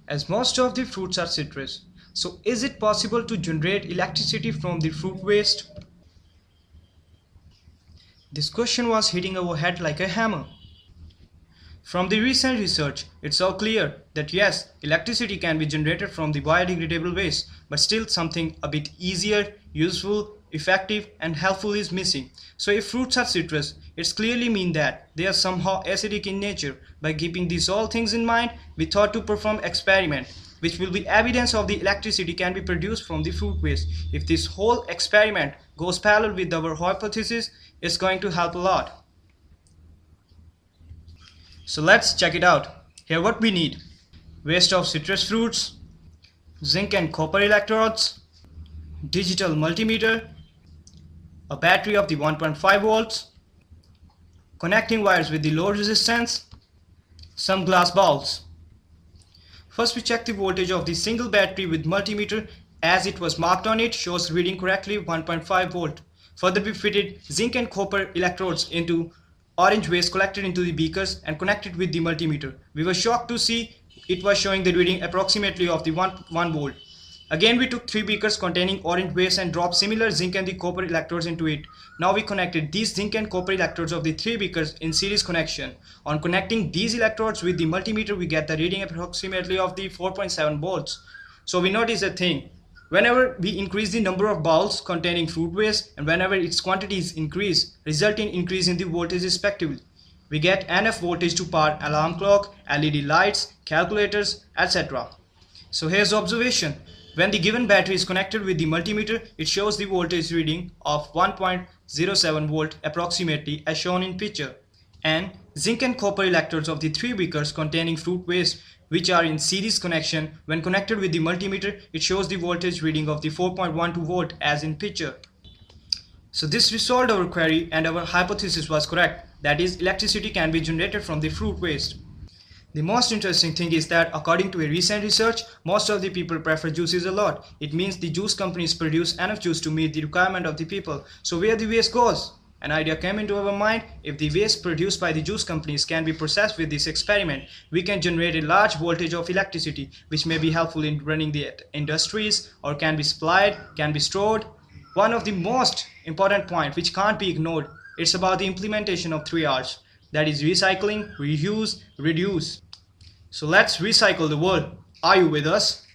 as most of the fruits are citrus. So is it possible to generate electricity from the fruit waste? This question was hitting our head like a hammer. From the recent research, it's so clear that yes, electricity can be generated from the biodegradable waste, but still something a bit easier, useful, effective and helpful is missing. So if fruits are citrus, it's clearly mean that they are somehow acidic in nature. By keeping these all things in mind, we thought to perform experiment which will be evidence of the electricity can be produced from the fruit waste. If this whole experiment goes parallel with our hypothesis, it's going to help a lot. So let's check it out. Here what we need: waste of citrus fruits, zinc and copper electrodes, digital multimeter, a battery of the 1.5 volts, connecting wires with the load resistance, some glass balls. First we check the voltage of the single battery with multimeter. As it was marked on it, shows reading correctly 1.5 volt. Further we fitted zinc and copper electrodes into orange waste collected into the beakers and connected with the multimeter. We were shocked to see it was showing the reading approximately of the 1 volt. Again we took 3 beakers containing orange waste and dropped similar zinc and the copper electrodes into it. Now we connected these zinc and copper electrodes of the 3 beakers in series connection. On connecting these electrodes with the multimeter, we get the reading approximately of the 4.7 volts. So we notice a thing. Whenever we increase the number of bowls containing fruit waste and whenever its quantities increase, result in increase in the voltage respectively. We get enough voltage to power alarm clock, LED lights, calculators, etc. So here's the observation. When the given battery is connected with the multimeter, it shows the voltage reading of 1.07 volt approximately as shown in picture. And zinc and copper electrodes of the 3 beakers containing fruit waste which are in series connection, when connected with the multimeter, it shows the voltage reading of the 4.12 volt as in picture. So this resolved our query and our hypothesis was correct, that is, electricity can be generated from the fruit waste. The most interesting thing is that according to a recent research, most of the people prefer juices a lot. It means the juice companies produce enough juice to meet the requirement of the people. So where the waste goes? An idea came into our mind. If the waste produced by the juice companies can be processed with this experiment, we can generate a large voltage of electricity which may be helpful in running the industries or can be supplied, can be stored. One of the most important points which can't be ignored, it's about the implementation of 3 R's. That is recycling, reuse, reduce. So let's recycle the world. Are you with us?